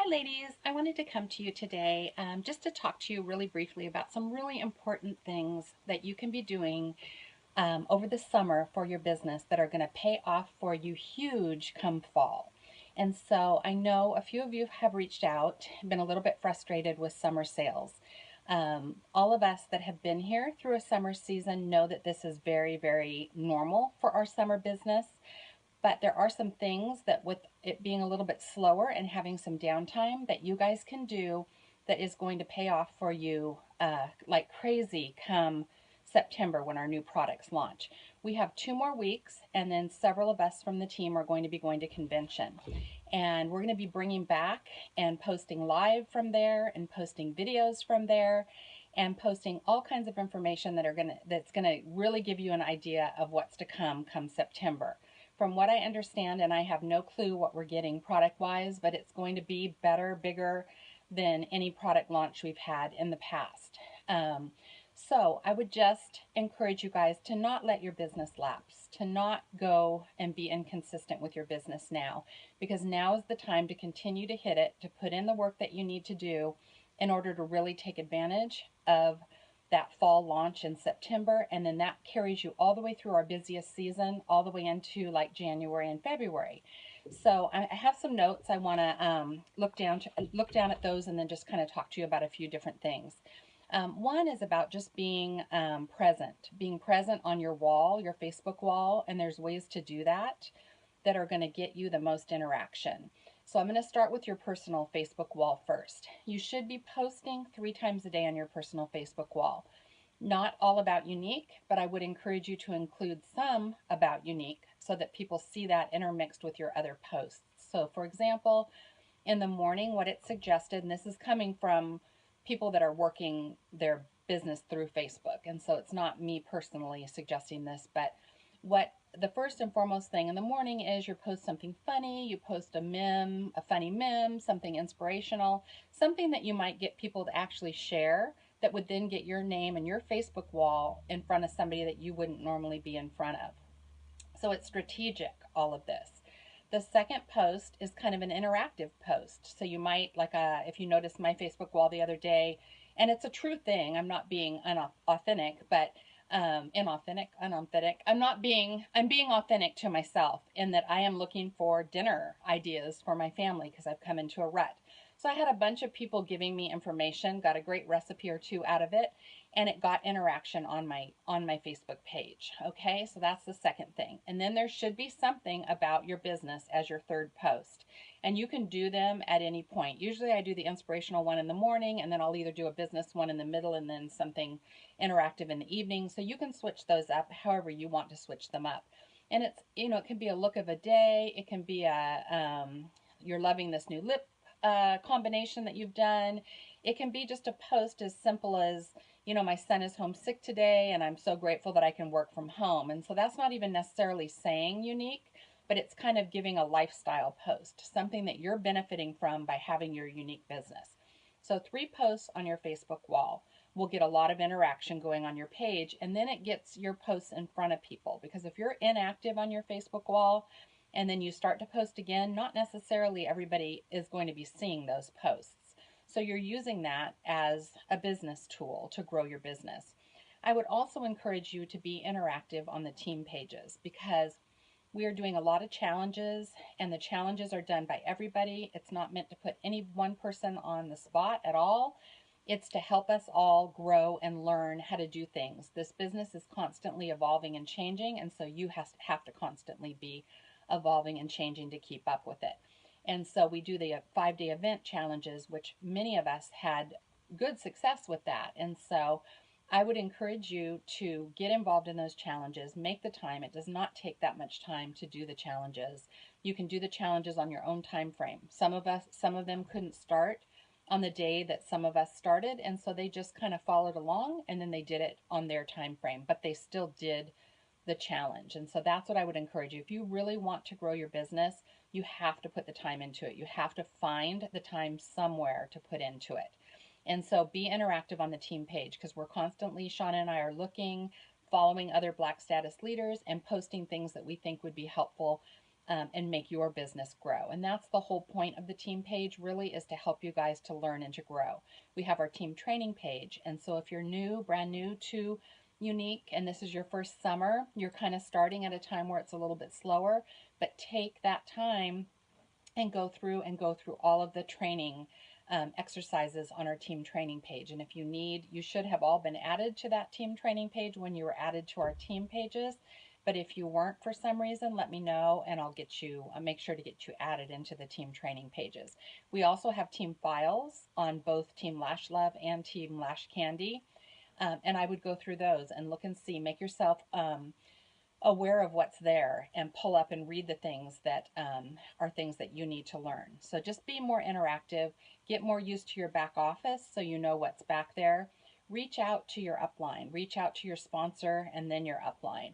ladies. I wanted to come to you today just to talk to you really briefly about some really important things that you can be doing over the summer for your business that are going to pay off for you huge come fall. And so I know a few of you have reached out, been a little bit frustrated with summer sales. All of us that have been here through a summer season know that this is very, very normal for our summer business. But there are some things that, with it being a little bit slower and having some downtime, that you guys can do that is going to pay off for you like crazy come September when our new products launch. We have 2 more weeks, and then several of us from the team are going to be going to convention. And we're going to be bringing back and posting live from there and posting videos from there and posting all kinds of information that's going to really give you an idea of what's to come September. From what I understand, and I have no clue what we're getting product-wise, but it's going to be better, bigger than any product launch we've had in the past. So I would just encourage you guys to not let your business lapse, to not go and be inconsistent with your business now, because now is the time to continue to hit it, to put in the work that you need to do in order to really take advantage of that fall launch in September, and then that carries you all the way through our busiest season, all the way into like January and February. So I have some notes. I want to look down at those and then just kind of talk to you about a few different things. One is about just being present on your wall, your Facebook wall, and there's ways to do that are going to get you the most interaction. So I'm going to start with your personal Facebook wall first. You should be posting 3 times a day on your personal Facebook wall. Not all about Younique, but I would encourage you to include some about Younique so that people see that intermixed with your other posts. So for example, in the morning, what it suggested, and this is coming from people that are working their business through Facebook, and so it's not me personally suggesting this, but what the first and foremost thing in the morning is you post something funny, you post a meme, a funny meme, something inspirational, something that you might get people to actually share that would then get your name and your Facebook wall in front of somebody that you wouldn't normally be in front of. So it's strategic, all of this. The second post is kind of an interactive post. So you might, if you noticed my Facebook wall the other day, and it's a true thing, I'm not being unauthentic, but I'm being authentic to myself in that I am looking for dinner ideas for my family because I've come into a rut. So I had a bunch of people giving me information, got a great recipe or two out of it, and it got interaction on my Facebook page. Okay, so that's the second thing. And then there should be something about your business as your third post. And you can do them at any point. Usually I do the inspirational one in the morning, and then I'll either do a business one in the middle and then something interactive in the evening. So you can switch those up however you want to switch them up. And it's, it can be a look of a day. It can be you're loving this new lip combination that you've done. It can be just a post as simple as, my son is homesick today and I'm so grateful that I can work from home. And so that's not even necessarily saying Younique, but it's kind of giving a lifestyle post, something that you're benefiting from by having your unique business. So 3 posts on your Facebook wall will get a lot of interaction going on your page, and then it gets your posts in front of people, because if you're inactive on your Facebook wall and then you start to post again, not necessarily everybody is going to be seeing those posts. So you're using that as a business tool to grow your business. I would also encourage you to be interactive on the team pages, because we are doing a lot of challenges, and the challenges are done by everybody. It's not meant to put any one person on the spot at all. It's to help us all grow and learn how to do things. This business is constantly evolving and changing, and so you have to constantly be evolving and changing to keep up with it. And so we do the 5-day event challenges, which many of us had good success with that. And so I would encourage you to get involved in those challenges, make the time. It does not take that much time to do the challenges. You can do the challenges on your own time frame. Some of them couldn't start on the day that some of us started, and so they just kind of followed along, and then they did it on their time frame, but they still did the challenge. And so that's what I would encourage you. If you really want to grow your business, you have to put the time into it. You have to find the time somewhere to put into it. And so be interactive on the team page, because we're constantly, Shauna and I are looking, following other Black status leaders and posting things that we think would be helpful and make your business grow. And that's the whole point of the team page, really, is to help you guys to learn and to grow. We have our team training page. And so if you're new, brand new to Younique, and this is your first summer, you're kind of starting at a time where it's a little bit slower, but take that time and go through all of the training exercises on our team training page. And if you need, you should have all been added to that team training page when you were added to our team pages. But if you weren't for some reason, let me know and I'll get you, make sure to get you added into the team training pages. We also have team files on both Team Lash Love and Team Lash Candy. And I would go through those and look and see, make yourself aware of what's there and pull up and read the things that are things that you need to learn. So just be more interactive, get more used to your back office so you know what's back there. Reach out to your upline, reach out to your sponsor and then your upline,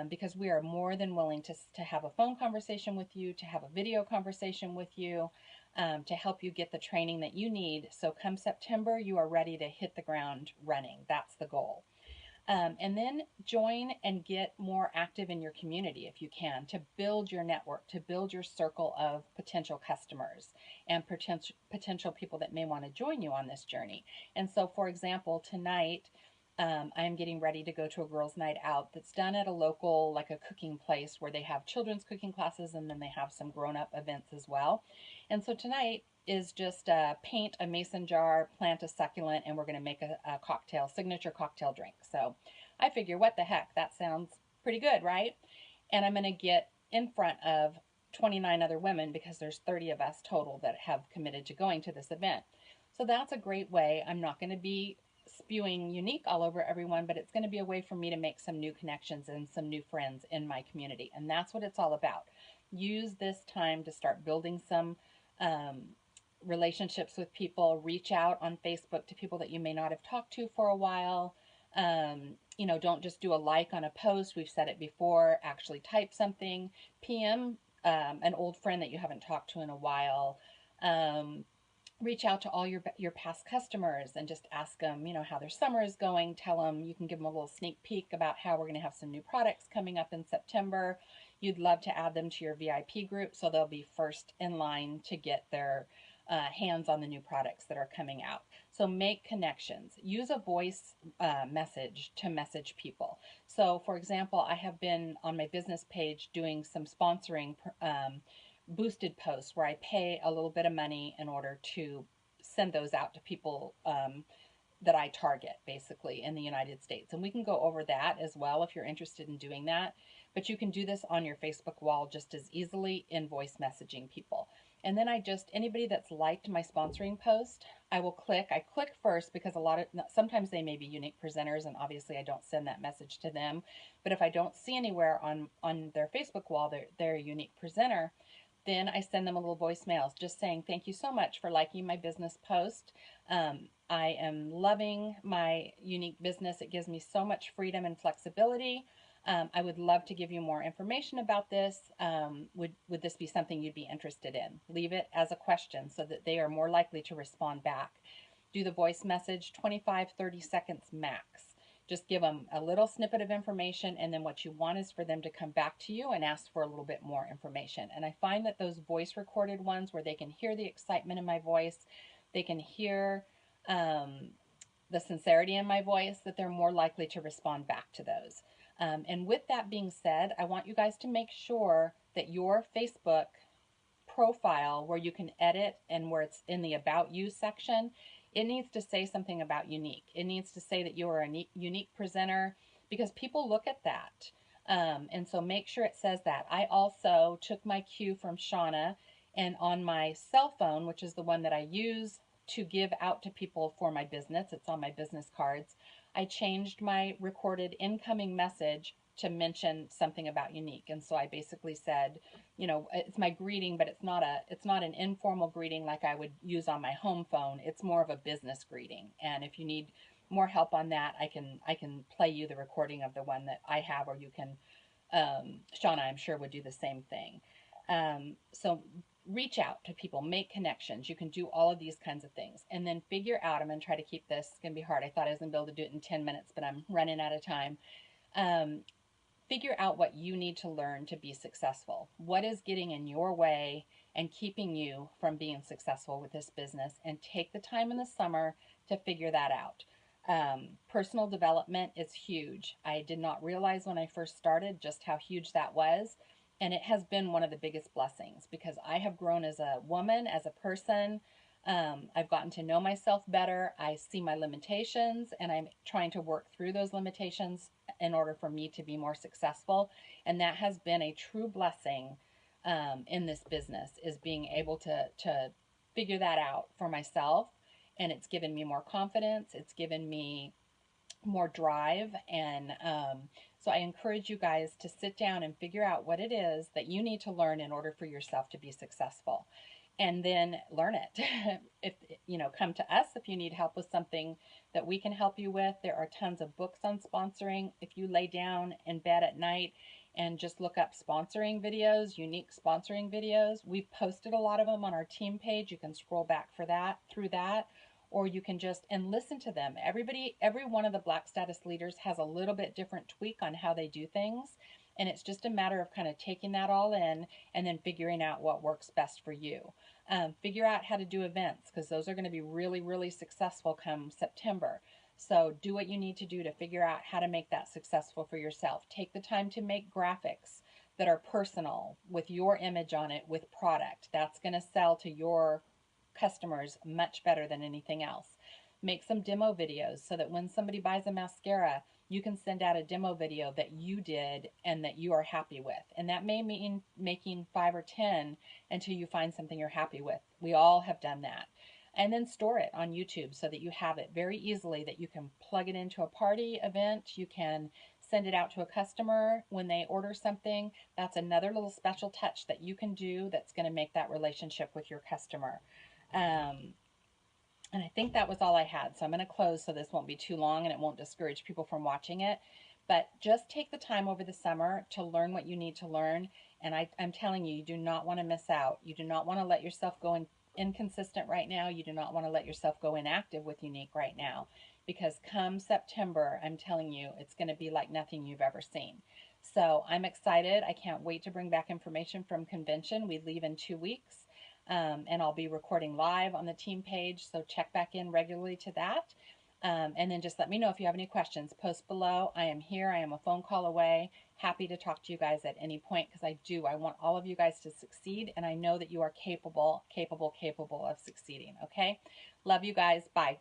because we are more than willing to have a phone conversation with you, to have a video conversation with you, to help you get the training that you need. So come September, you are ready to hit the ground running. That's the goal. And then join and get more active in your community if you can, to build your network, to build your circle of potential customers and potential people that may want to join you on this journey. And so, for example, tonight I'm getting ready to go to a girls' night out that's done at a local, like a cooking place where they have children's cooking classes and then they have some grown-up events as well. And so tonight is just paint a mason jar, plant a succulent, and we're going to make a cocktail, signature cocktail drink. So I figure, what the heck, that sounds pretty good, right? And I'm going to get in front of 29 other women because there's 30 of us total that have committed to going to this event. So that's a great way. I'm not going to be spewing Younique all over everyone, but it's going to be a way for me to make some new connections and some new friends in my community. And that's what it's all about. Use this time to start building some relationships with people. Reach out on Facebook to people that you may not have talked to for a while. You know, don't just do a like on a post. We've said it before. Actually type something. PM an old friend that you haven't talked to in a while. Reach out to all your past customers and just ask them, you know, how their summer is going. Tell them, you can give them a little sneak peek about how we're going to have some new products coming up in September. You'd love to add them to your VIP group so they'll be first in line to get their hands on the new products that are coming out. So make connections. Use a voice message to message people. So for example, I have been on my business page doing some sponsoring boosted posts where I pay a little bit of money in order to send those out to people that I target basically in the United States. And we can go over that as well if you're interested in doing that. But you can do this on your Facebook wall just as easily in voice messaging people. And then anybody that's liked my sponsoring post, I click first because sometimes they may be Younique presenters and obviously I don't send that message to them. But if I don't see anywhere on their Facebook wall they're a Younique presenter, then I send them a little voicemail just saying, thank you so much for liking my business post. I am loving my Younique business. It gives me so much freedom and flexibility. I would love to give you more information about this. Would this be something you'd be interested in? Leave it as a question so that they are more likely to respond back. Do the voice message 25-30 seconds max. Just give them a little snippet of information, and then what you want is for them to come back to you and ask for a little bit more information. And I find that those voice recorded ones where they can hear the excitement in my voice, they can hear the sincerity in my voice, that they're more likely to respond back to those. And with that being said, I want you guys to make sure that your Facebook profile, where you can edit and where it's in the About You section, it needs to say something about Younique. It needs to say that you are a Younique presenter because people look at that. And so make sure it says that. I also took my cue from Shauna, and on my cell phone, which is the one that I use to give out to people for my business, it's on my business cards, I changed my recorded incoming message to mention something about Younique. And so I basically said, you know, it's my greeting, but it's not an informal greeting like I would use on my home phone. It's more of a business greeting. And if you need more help on that, I can play you the recording of the one that I have, or you can, Shauna, I'm sure, would do the same thing. So reach out to people, make connections. You can do all of these kinds of things, and then figure out, I'm going to try to keep this, it's going to be hard. I thought I was going to be able to do it in 10 minutes, but I'm running out of time. figure out what you need to learn to be successful. What is getting in your way and keeping you from being successful with this business, and take the time in the summer to figure that out. Personal development is huge. I did not realize when I first started just how huge that was. And it has been one of the biggest blessings because I have grown as a woman, as a person. I've gotten to know myself better. I see my limitations and I'm trying to work through those limitations in order for me to be more successful. And that has been a true blessing in this business, is being able to figure that out for myself. And it's given me more confidence. It's given me more drive. And so I encourage you guys to sit down and figure out what it is that you need to learn in order for yourself to be successful, and then learn it. If come to us if you need help with something that we can help you with. There are tons of books on sponsoring. If you lay down in bed at night and just look up sponsoring videos, Younique sponsoring videos, we've posted a lot of them on our team page. You can scroll back for that through that, or you can just and listen to them. Every one of the Black status leaders has a little bit different tweak on how they do things, and it's just a matter of kind of taking that all in and then figuring out what works best for you. Figure out how to do events, because those are going to be really, really successful come September. So do what you need to do to figure out how to make that successful for yourself. Take the time to make graphics that are personal with your image on it, with product that's going to sell to your customers much better than anything else. Make some demo videos so that when somebody buys a mascara, you can send out a demo video that you did and that you are happy with. And that may mean making 5 or 10 until you find something you're happy with. We all have done that. And then store it on YouTube so that you have it very easily, that you can plug it into a party event. You can send it out to a customer when they order something. That's another little special touch that you can do that's going to make that relationship with your customer. Um, and I think that was all I had. So I'm going to close so this won't be too long and it won't discourage people from watching it. But just take the time over the summer to learn what you need to learn. And I'm telling you, you do not want to miss out. You do not want to let yourself go inconsistent right now. You do not want to let yourself go inactive with Younique right now. Because come September, I'm telling you, it's going to be like nothing you've ever seen. So I'm excited. I can't wait to bring back information from convention. We leave in 2 weeks. And I'll be recording live on the team page, so check back in regularly to that. And then just let me know if you have any questions. Post below. I am here. I am a phone call away. Happy to talk to you guys at any point, because I want all of you guys to succeed, and I know that you are capable of succeeding. Okay? Love you guys. Bye.